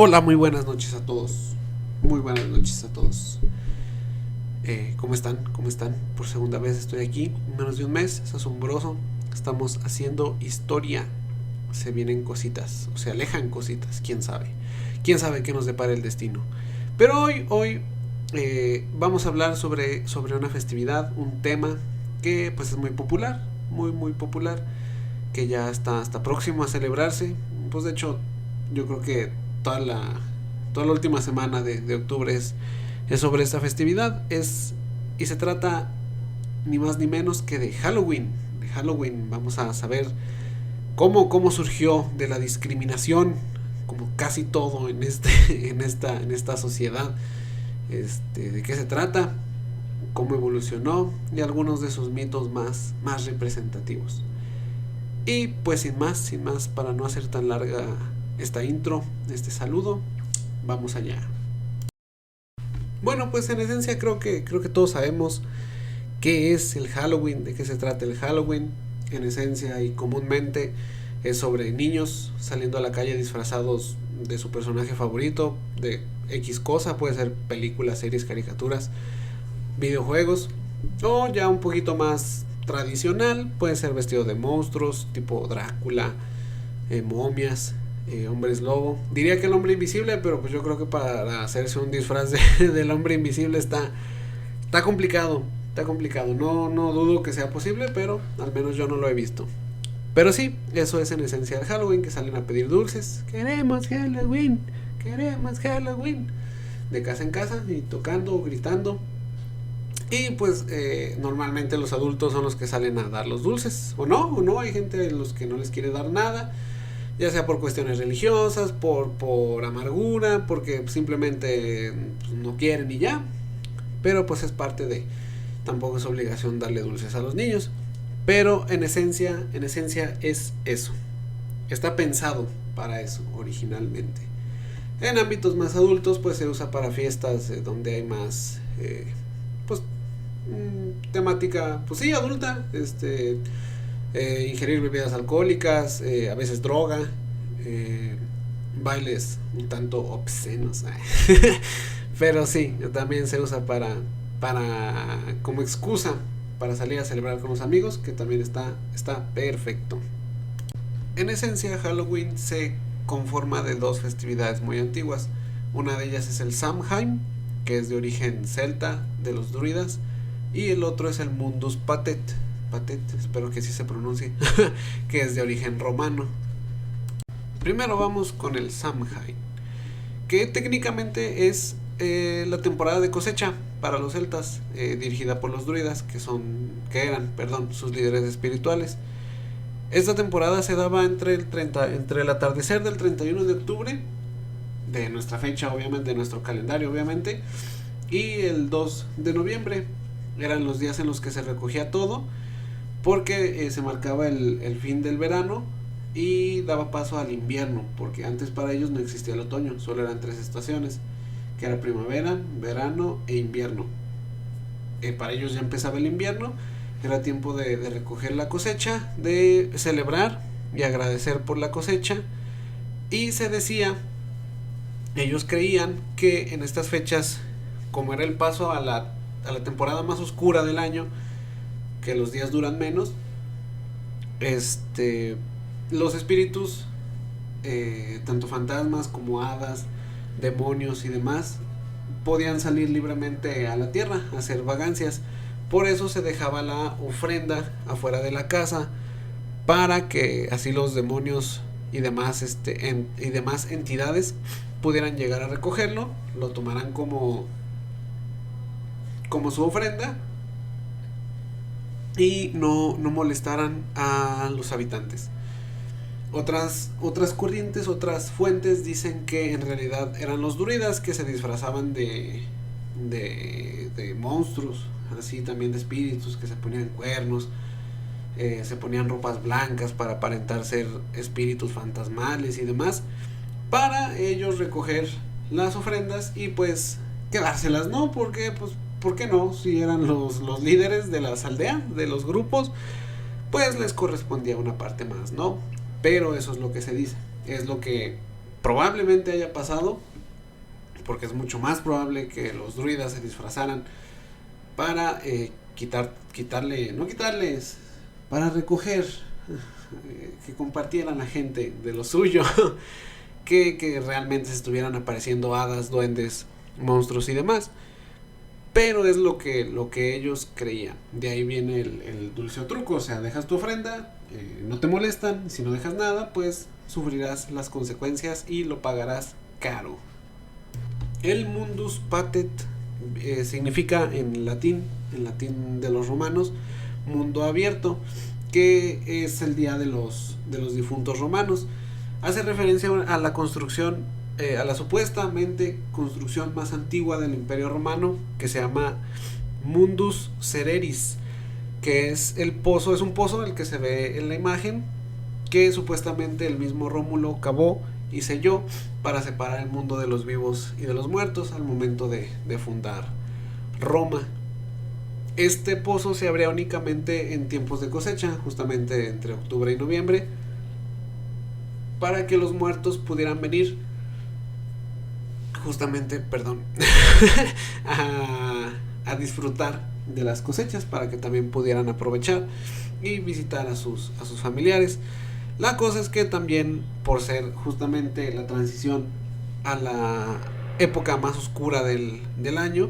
Hola, muy buenas noches a todos. Muy buenas noches a todos. ¿Cómo están? ¿Cómo están? Por segunda vez estoy aquí. Menos de un mes. Es asombroso. Estamos haciendo historia. Se vienen cositas. O se alejan cositas. ¿Quién sabe? ¿Quién sabe qué nos depara el destino? Pero hoy vamos a hablar sobre una festividad. Un tema que pues es muy popular. Muy popular. Que ya está próximo a celebrarse. Pues de hecho, yo creo que toda la, toda la última semana de octubre es sobre esta festividad. Y se trata ni más ni menos que de Halloween. De Halloween vamos a saber cómo surgió de la discriminación, como casi todo en esta sociedad. De qué se trata, cómo evolucionó y algunos de sus mitos más representativos. Y pues sin más, para no hacer tan larga esta intro, este saludo, vamos allá. Bueno, pues en esencia creo que todos sabemos qué es el Halloween, de qué se trata el Halloween. En esencia y comúnmente es sobre niños saliendo a la calle disfrazados de su personaje favorito, de X cosa, puede ser películas, series, caricaturas, videojuegos, o ya un poquito más tradicional, puede ser vestido de monstruos, tipo Drácula, momias, hombres lobo. Diría que el hombre invisible, pero pues yo creo que para hacerse un disfraz del hombre invisible está complicado. Está complicado. No dudo que sea posible, pero al menos yo no lo he visto. Pero sí, eso es en esencia el Halloween, que salen a pedir dulces. Queremos Halloween, queremos Halloween. De casa en casa y tocando, gritando. Y pues normalmente los adultos son los que salen a dar los dulces. O no, hay gente a los que no les quiere dar nada. Ya sea por cuestiones religiosas, por amargura, porque simplemente pues, no quieren y ya. Pero pues es parte de... Tampoco es obligación darle dulces a los niños. Pero en esencia es eso. Está pensado para eso originalmente. En ámbitos más adultos pues se usa para fiestas donde hay más... pues temática, pues sí, adulta, ingerir bebidas alcohólicas, a veces droga, eh, bailes un tanto obscenos, pero sí, también se usa para como excusa para salir a celebrar con los amigos, que también está perfecto. En esencia, Halloween se conforma de dos festividades muy antiguas. Una de ellas es el Samhain, que es de origen celta, de los druidas, y el otro es el Mundus Patet, espero que sí se pronuncie, que es de origen romano. Primero vamos con el Samhain, que técnicamente es la temporada de cosecha para los celtas, dirigida por los druidas, que eran sus líderes espirituales. Esta temporada se daba entre el atardecer del 31 de octubre, de nuestra fecha obviamente, de nuestro calendario obviamente, y el 2 de noviembre. Eran los días en los que se recogía todo, porque se marcaba el fin del verano y daba paso al invierno, porque antes para ellos no existía el otoño, solo eran tres estaciones, que era primavera, verano e invierno. Para ellos ya empezaba el invierno, era tiempo de recoger la cosecha, de celebrar y agradecer por la cosecha, y se decía, ellos creían que en estas fechas, como era el paso a la temporada más oscura del año, que los días duran menos, los espíritus, tanto fantasmas como hadas, demonios y demás, podían salir libremente a la tierra a hacer vagancias. Por eso se dejaba la ofrenda afuera de la casa, para que así los demonios y demás, y demás entidades pudieran llegar a recogerlo, lo tomaran como su ofrenda y no molestaran a los habitantes. Otras corrientes, otras fuentes dicen que en realidad eran los druidas que se disfrazaban de monstruos, así también de espíritus, que se ponían cuernos, se ponían ropas blancas para aparentar ser espíritus fantasmales y demás, para ellos recoger las ofrendas y pues quedárselas, ¿no? Porque pues ¿por qué no? Si eran los líderes de las aldeas, de los grupos, pues les correspondía una parte más, ¿no? Pero eso es lo que se dice, es lo que probablemente haya pasado, porque es mucho más probable que los druidas se disfrazaran para no quitarles, para recoger, que compartieran la gente de lo suyo, que realmente se estuvieran apareciendo hadas, duendes, monstruos y demás. Pero es lo que ellos creían. De ahí viene el dulce o truco. O sea, dejas tu ofrenda, no te molestan. Si no dejas nada, pues sufrirás las consecuencias y lo pagarás caro. El mundus patet significa en latín de los romanos, mundo abierto, que es el día de los difuntos romanos. Hace referencia a la construcción, a la supuestamente construcción más antigua del Imperio Romano, que se llama Mundus Cereris, que es un pozo el que se ve en la imagen, que supuestamente el mismo Rómulo cavó y selló para separar el mundo de los vivos y de los muertos al momento de fundar Roma. Este pozo se abría únicamente en tiempos de cosecha, justamente entre octubre y noviembre, para que los muertos pudieran venir justamente, a disfrutar de las cosechas, para que también pudieran aprovechar y visitar a sus familiares. La cosa es que también, por ser justamente la transición a la época más oscura del año,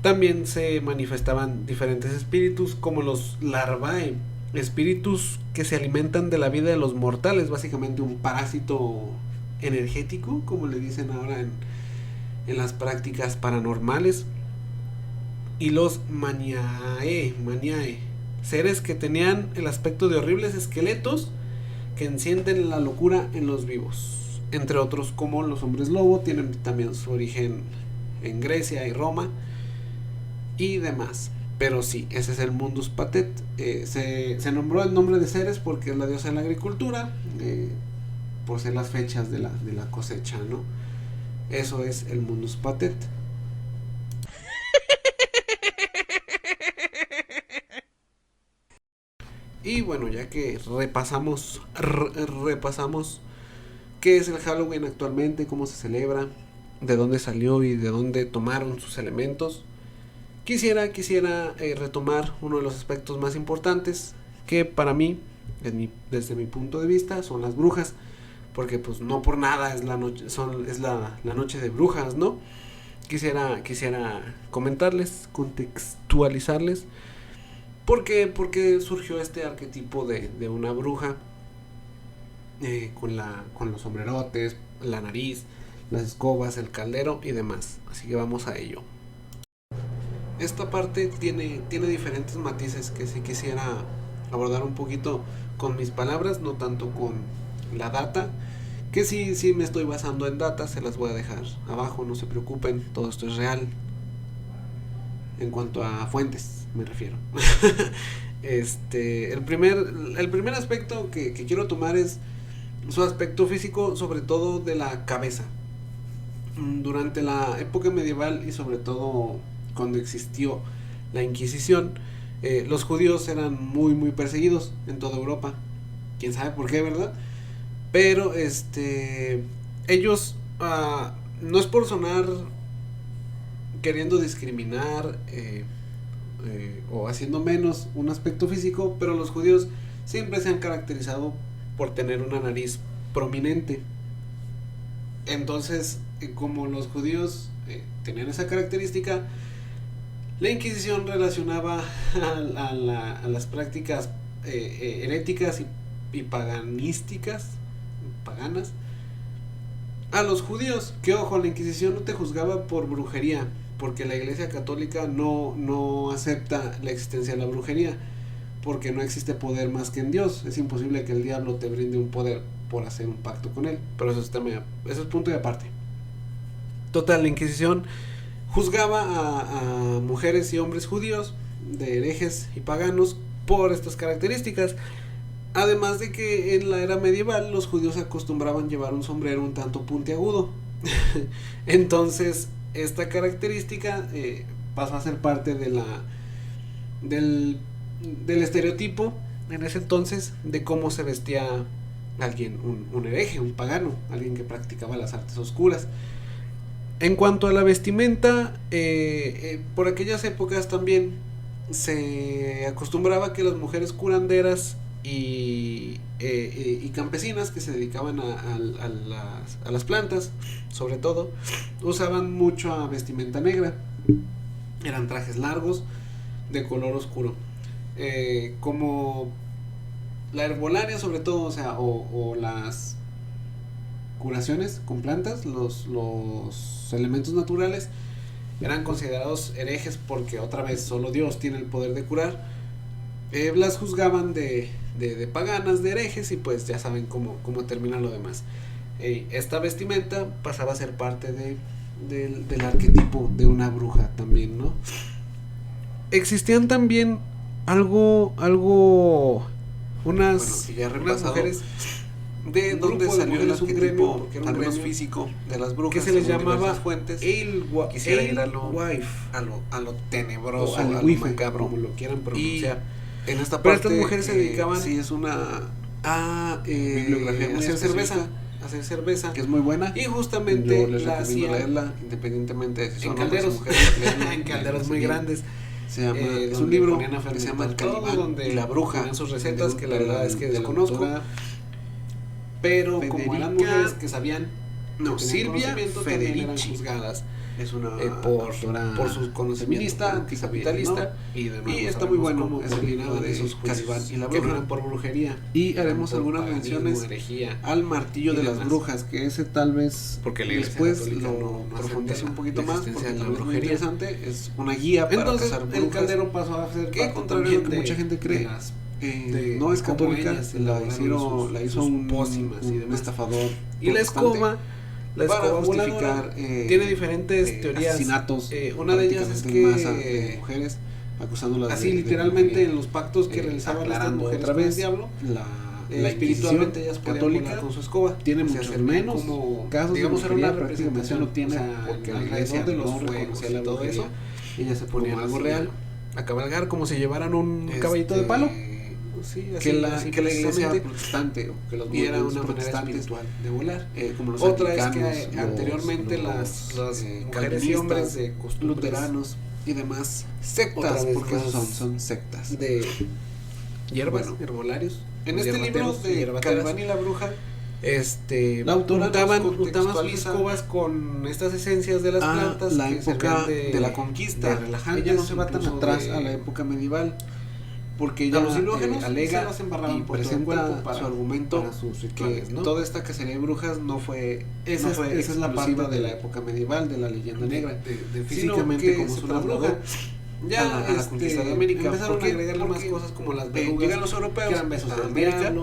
también se manifestaban diferentes espíritus, como los larvae, espíritus que se alimentan de la vida de los mortales, básicamente un parásito energético, como le dicen ahora en las prácticas paranormales. Y los maniae, seres que tenían el aspecto de horribles esqueletos que encienden la locura en los vivos, entre otros como los hombres lobo. Tienen también su origen en Grecia y Roma y demás. Pero sí, ese es el mundus patet. Se nombró el nombre de Ceres porque es la diosa de la agricultura, por ser las fechas de la cosecha, ¿no? Eso es el mundus patet. Y bueno, ya que repasamos qué es el Halloween actualmente, cómo se celebra, de dónde salió y de dónde tomaron sus elementos, quisiera retomar uno de los aspectos más importantes, que para mí, desde mi punto de vista, son las brujas, porque pues no por nada es la noche de brujas, ¿no? Quisiera comentarles, contextualizarles porque surgió este arquetipo de una bruja, con los sombrerotes, la nariz, las escobas, el caldero y demás. Así que vamos a ello. Esta parte tiene diferentes matices que sí quisiera abordar un poquito con mis palabras, no tanto con la data, que sí me estoy basando en data, se las voy a dejar abajo, no se preocupen, todo esto es real. En cuanto a fuentes, me refiero. el primer aspecto que quiero tomar es su aspecto físico, sobre todo de la cabeza. Durante la época medieval y sobre todo cuando existió la Inquisición, los judíos eran muy muy perseguidos en toda Europa. Quién sabe por qué, ¿verdad? Pero ellos, no es por sonar queriendo discriminar, o haciendo menos un aspecto físico, pero los judíos siempre se han caracterizado por tener una nariz prominente. Entonces, como los judíos tenían esa característica, la Inquisición relacionaba a las prácticas heréticas y paganas a los judíos. Que ojo, la Inquisición no te juzgaba por brujería, porque la Iglesia Católica no acepta la existencia de la brujería, porque no existe poder más que en Dios. Es imposible que el diablo te brinde un poder por hacer un pacto con él, pero eso es punto y aparte. Total, la Inquisición juzgaba a mujeres y hombres judíos de herejes y paganos por estas características. Además de que en la era medieval los judíos acostumbraban llevar un sombrero un tanto puntiagudo. Entonces esta característica pasó a ser parte del estereotipo en ese entonces de cómo se vestía alguien, un hereje, un pagano, alguien que practicaba las artes oscuras. En cuanto a la vestimenta, por aquellas épocas también se acostumbraba que las mujeres curanderas y campesinas que se dedicaban a las plantas, sobre todo, usaban mucho a vestimenta negra. Eran trajes largos de color oscuro. Como la herbolaria, sobre todo, o las curaciones con plantas, los elementos naturales, eran considerados herejes porque otra vez solo Dios tiene el poder de curar. Las juzgaban de paganas, de herejes, y pues ya saben cómo termina lo demás. Esta vestimenta pasaba a ser parte del arquetipo de una bruja también, ¿no? Existían también unas mujeres de donde salió el arquetipo, al menos físico, de las brujas, que se les llamaba fuentes. Quisiera ir a lo tenebroso, a lo macabro, como lo quieran pronunciar. Y en esta parte, estas mujeres se dedicaban a bibliografía, hacer cerveza, que es muy buena, y justamente yo les recomiendo leerla, independientemente de si son en calderos, mujeres, en calderos muy grandes. Se llama, es un libro que se llama El Calimán y la Bruja, sus recetas, que la verdad es que desconozco, pero como eran mujeres que sabían, Silvia Federici, juzgadas es una por su conocimiento feminista, anticapitalista, ¿no? Y está muy bueno, es el libro de esos Calimán y la Bruja, por brujería. Y haremos algunas menciones al martillo de las brujas, que ese tal vez porque después lo profundice un poquito más, porque la brujería es interesante, es una guía para cazar brujas. El caldero pasó a ser que, contrario a lo que mucha gente cree, no es católica, la hizo un estafador y la escoba voladora tiene diferentes teorías, asesinatos, una de ellas es que mujeres acusándolas así literalmente en los pactos que realizaban las mujeres otra vez diablo, la espiritualmente ellas católica con su escoba tiene muchos menos casos, digamos, era una representación, no tiene, porque la iglesia de los fuegos y todo eso, ella se ponía algo real a cabalgar como si llevaran un caballito de palo. Sí, así, que la iglesia protestante, o que los viera una manera espiritual de volar. Como los otra es que anteriormente las mujeres y hombres de luteranos y demás sectas, porque son sectas de hierbas, herbolarios. En este libro de Calimán y la Bruja, la autora untaban sus escobas con estas esencias de las plantas. La época de la conquista, ella no se va tan atrás a la época medieval, porque ella alega y presenta su argumento para sus rituales, ¿no? Toda esta cacería de brujas no fue esa es la parte de la época medieval, de la leyenda negra, de físicamente como es una bruja. Ya a la conquista de América empezaron a agregarle más cosas como las verrugas, llegan los europeos, que eran besos de América,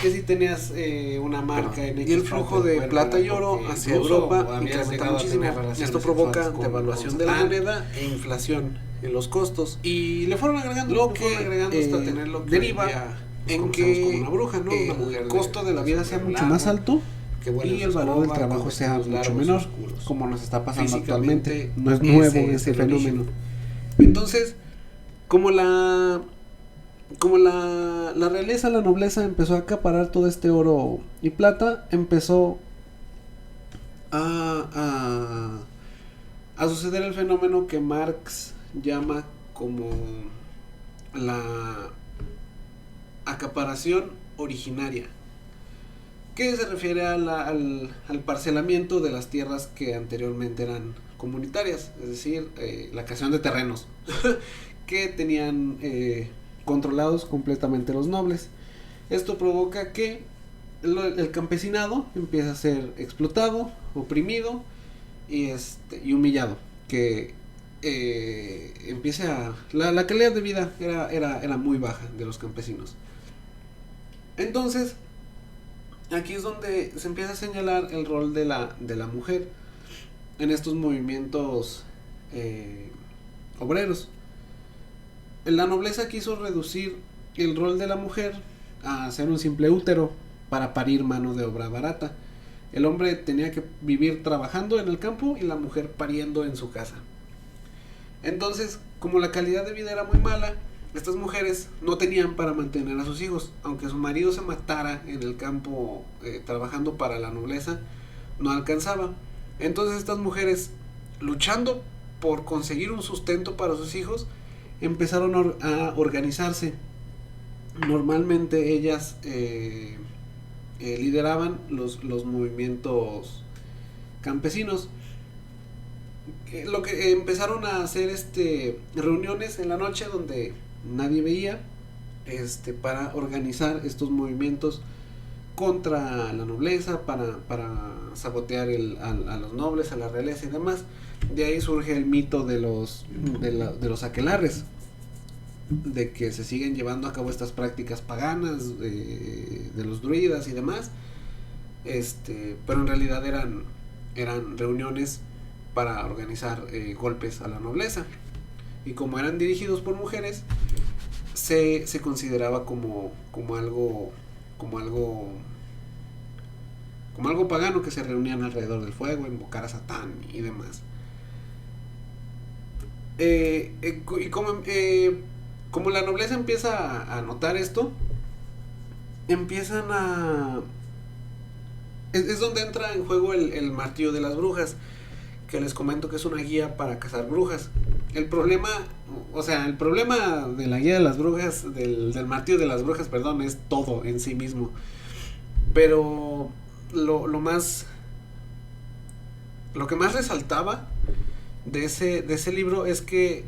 que si tenías una marca en X, y el flujo de plata y oro hacia Europa incrementa muchísimo. Esto provoca devaluación de la moneda e inflación en los costos, y le fueron agregando hasta tener lo que deriva en que como una bruja, ¿no? El costo de la vida sea mucho más alto y el valor del trabajo sea mucho menor, como nos está pasando actualmente. No es nuevo ese fenómeno. Entonces, como la realeza, la nobleza empezó a acaparar todo este oro y plata, empezó a suceder el fenómeno que Marx llama como la acaparación originaria, que se refiere al parcelamiento de las tierras que anteriormente eran comunitarias, es decir, la creación de terrenos que tenían controlados completamente los nobles. Esto provoca que el campesinado empieza a ser explotado, oprimido y humillado, que la calidad de vida era muy baja de los campesinos. Entonces aquí es donde se empieza a señalar el rol de la mujer en estos movimientos obreros. La nobleza quiso reducir el rol de la mujer a ser un simple útero para parir mano de obra barata. El hombre tenía que vivir trabajando en el campo y la mujer pariendo en su casa. Entonces, como la calidad de vida era muy mala, estas mujeres no tenían para mantener a sus hijos, aunque su marido se matara en el campo trabajando para la nobleza, no alcanzaba. Entonces estas mujeres, luchando por conseguir un sustento para sus hijos, empezaron a organizarse. Normalmente ellas lideraban los movimientos campesinos. Lo que empezaron a hacer reuniones en la noche donde nadie veía, para organizar estos movimientos contra la nobleza, para sabotear a los nobles, a la realeza y demás. De ahí surge el mito de los aquelarres, de que se siguen llevando a cabo estas prácticas paganas de los druidas y demás, pero en realidad eran reuniones para organizar golpes a la nobleza, y como eran dirigidos por mujeres, se consideraba como algo pagano, que se reunían alrededor del fuego, invocar a Satán y demás. Y como la nobleza empieza a notar esto, empiezan a... Es donde entra en juego el martillo de las brujas, que les comento que es una guía para cazar brujas. El problema de la guía de las brujas, del martillo de las brujas, perdón, es todo en sí mismo. Pero lo que más resaltaba de ese libro es que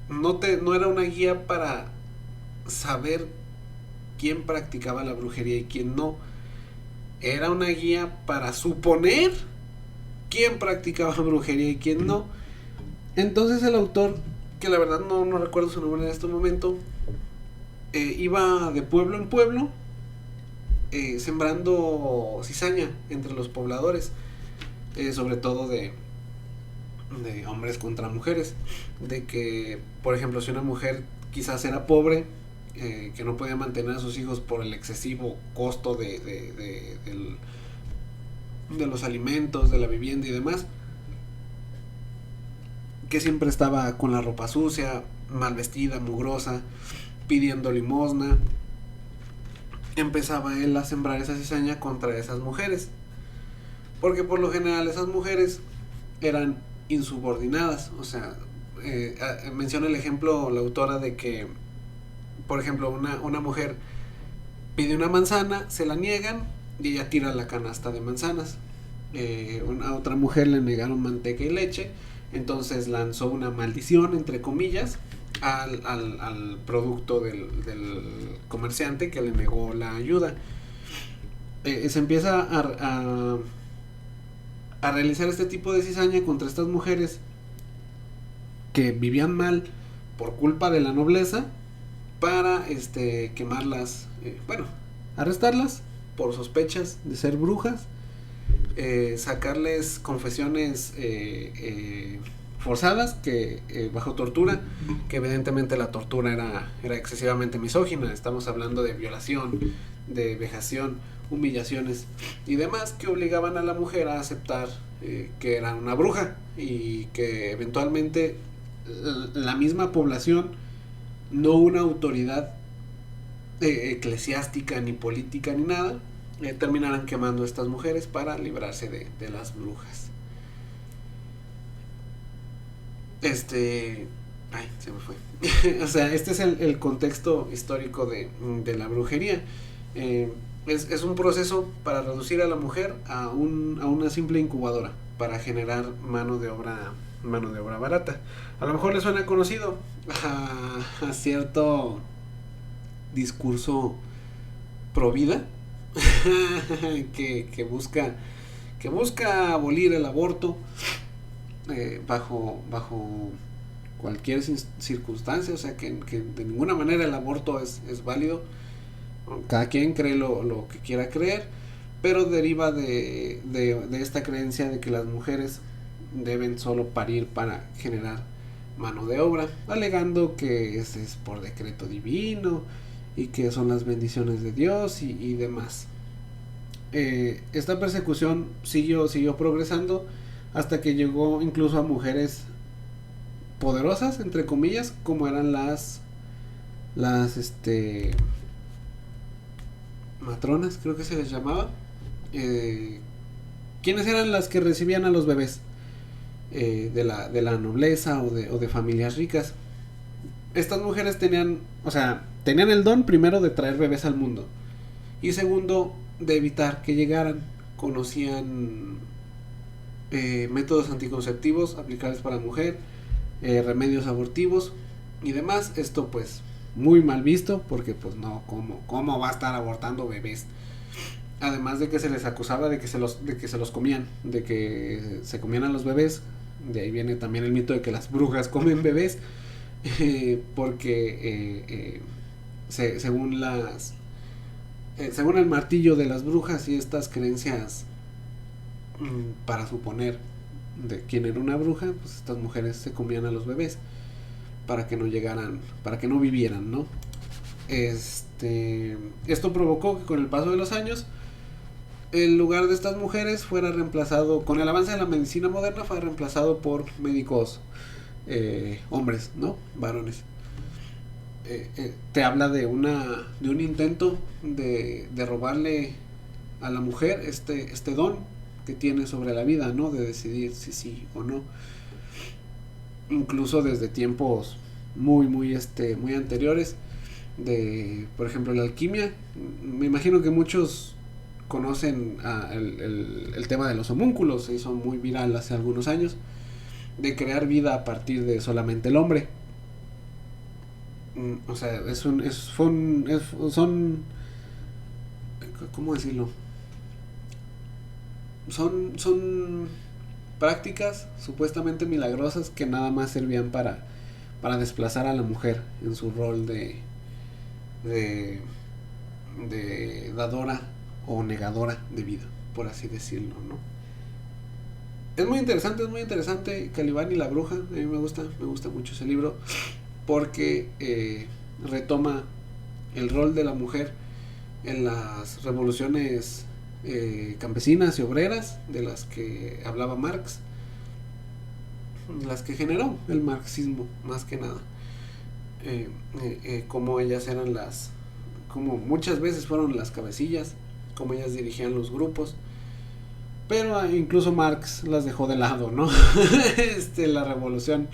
no era una guía para saber quién practicaba la brujería y quién no. Era una guía para suponer quién practicaba brujería y quién no. Entonces el autor, que la verdad no recuerdo su nombre en este momento, iba de pueblo en pueblo sembrando cizaña entre los pobladores, sobre todo de hombres contra mujeres, de que, por ejemplo, si una mujer quizás era pobre, que no podía mantener a sus hijos por el excesivo costo de los alimentos, de la vivienda y demás, que siempre estaba con la ropa sucia, mal vestida, mugrosa, pidiendo limosna, empezaba él a sembrar esa cizaña contra esas mujeres, porque por lo general esas mujeres eran insubordinadas. O sea, menciona el ejemplo la autora de que, por ejemplo, una mujer pide una manzana, se la niegan y ella tira la canasta de manzanas. A otra mujer le negaron manteca y leche, entonces lanzó una maldición, entre comillas, al producto del comerciante que le negó la ayuda. Se empieza a realizar este tipo de cizaña contra estas mujeres que vivían mal por culpa de la nobleza, para quemarlas, arrestarlas por sospechas de ser brujas, sacarles confesiones forzadas, que bajo tortura, que evidentemente la tortura era excesivamente misógina. Estamos hablando de violación, de vejación, humillaciones y demás, que obligaban a la mujer a aceptar que era una bruja, y que eventualmente la misma población, no una autoridad eclesiástica ni política ni nada, terminarán quemando a estas mujeres para librarse de las brujas. Se me fue. O sea, este es el contexto histórico de la brujería. Es un proceso para reducir a la mujer a una simple incubadora, para generar mano de obra barata. A lo mejor le suena conocido a cierto discurso pro vida que busca abolir el aborto bajo cualquier circunstancia. O sea, que de ninguna manera el aborto es válido. Cada quien cree lo que quiera creer, pero deriva de esta creencia de que las mujeres deben solo parir para generar mano de obra, alegando que ese es por decreto divino y que son las bendiciones de Dios y demás. Esta persecución siguió progresando hasta que llegó incluso a mujeres poderosas, entre comillas, como eran las las matronas, creo que se les llamaba, ¿quiénes eran las que recibían a los bebés? De la nobleza o de familias ricas. Estas mujeres tenían, o sea, tenían el don primero de traer bebés al mundo y segundo de evitar que llegaran. Conocían métodos anticonceptivos aplicables para la mujer, remedios abortivos y demás. Esto pues muy mal visto porque pues no, ¿cómo va a estar abortando bebés? Además de que se les acusaba de que se los comían, de que se comían a los bebés. De ahí viene también el mito de que las brujas comen bebés, porque según según el martillo de las brujas y estas creencias, para suponer de quién era una bruja, pues estas mujeres se comían a los bebés para que no llegaran, para que no vivieran, ¿no? Esto provocó que con el paso de los años el lugar de estas mujeres fuera reemplazado, con el avance de la medicina moderna, fue reemplazado por médicos hombres, ¿no? Varones. Te habla de un intento de robarle a la mujer este don que tiene sobre la vida, ¿no? De decidir si sí o no. Incluso desde tiempos muy anteriores, por ejemplo, la alquimia. Me imagino que muchos conocen el tema de los homúnculos, se hizo muy viral hace algunos años, de crear vida a partir de solamente el hombre. O sea, son, ¿cómo decirlo? Son prácticas supuestamente milagrosas que nada más servían para desplazar a la mujer en su rol de dadora o negadora de vida, por así decirlo, ¿no? Es muy interesante Calibán y la bruja. A mí me gusta mucho ese libro porque retoma el rol de la mujer en las revoluciones campesinas y obreras de las que hablaba Marx, las que generó el marxismo más que nada. Como ellas eran como muchas veces fueron las cabecillas, como ellas dirigían los grupos, pero incluso Marx las dejó de lado, ¿no? La revolución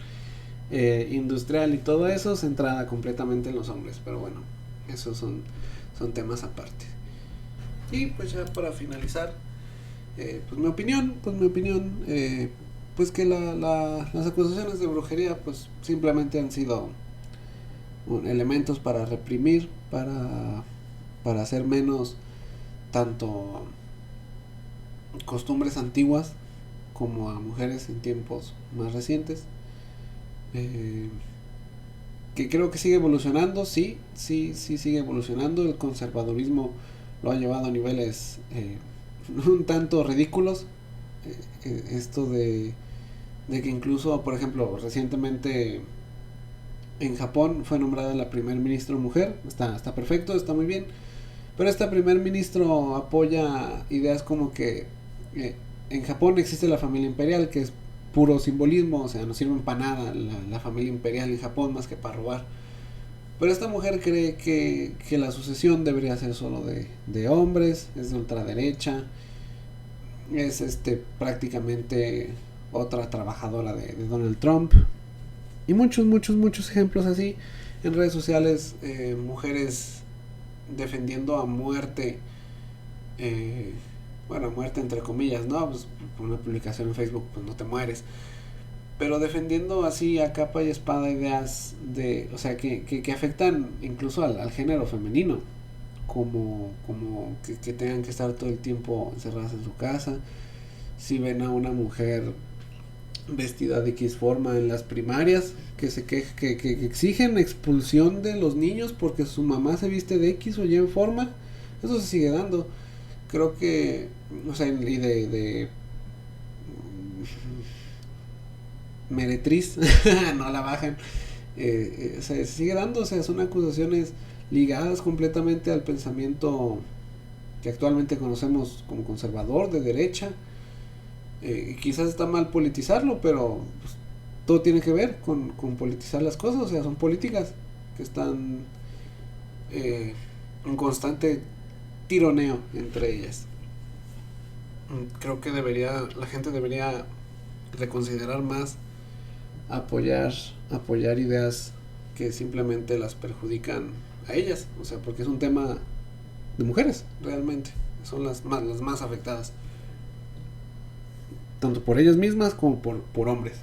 industrial y todo eso centrada completamente en los hombres, pero bueno, esos son temas aparte. Y pues ya para finalizar, pues mi opinión, pues que las acusaciones de brujería pues simplemente han sido elementos para reprimir, para hacer menos tanto costumbres antiguas como a mujeres en tiempos más recientes, que creo que sigue evolucionando. Sí sigue evolucionando. El conservadurismo lo ha llevado a niveles un tanto ridículos. Esto de que incluso, por ejemplo, recientemente en Japón fue nombrada la primer ministro mujer. Está perfecto, está muy bien, pero esta primer ministro apoya ideas como que en Japón existe la familia imperial, que es puro simbolismo, o sea, no sirven para nada la familia imperial en Japón más que para robar. Pero esta mujer cree que la sucesión debería ser solo de hombres, es de ultraderecha, es prácticamente otra trabajadora de Donald Trump. Y muchos ejemplos así en redes sociales, mujeres defendiendo a muerte, bueno, muerte entre comillas, ¿no? Pues por una publicación en Facebook pues no te mueres, pero defendiendo así a capa y espada ideas o sea, que afectan incluso al género femenino, como que tengan que estar todo el tiempo encerradas en su casa. Si ven a una mujer vestida de X forma en las primarias, que exigen expulsión de los niños porque su mamá se viste de X o Y forma, eso se sigue dando. Creo que, o sea, y de meretriz no la bajan. Se sigue dando, o sea, son acusaciones ligadas completamente al pensamiento que actualmente conocemos como conservador, de derecha. Quizás está mal politizarlo, pero pues, todo tiene que ver con politizar las cosas, o sea, son políticas que están un constante tironeo entre ellas. Creo que la gente debería reconsiderar más apoyar ideas que simplemente las perjudican a ellas, o sea, porque es un tema de mujeres, realmente, son las más afectadas, tanto por ellas mismas como por hombres,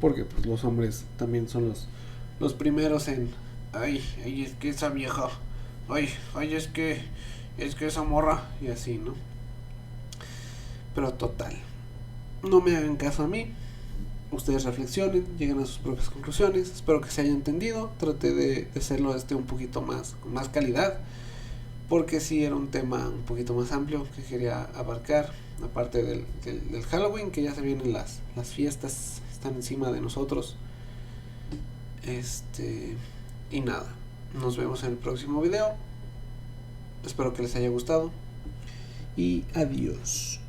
porque pues los hombres también son los primeros en, ay, es que esa vieja, ay, es que esa morra, y así, ¿no? Pero total, no me hagan caso a mí. Ustedes reflexionen, lleguen a sus propias conclusiones. Espero que se haya entendido. Traté de hacerlo un poquito más, con más calidad, porque sí era un tema un poquito más amplio que quería abarcar. Aparte del Halloween, que ya se vienen las fiestas, están encima de nosotros. Y nada, nos vemos en el próximo video. Espero que les haya gustado. Y adiós.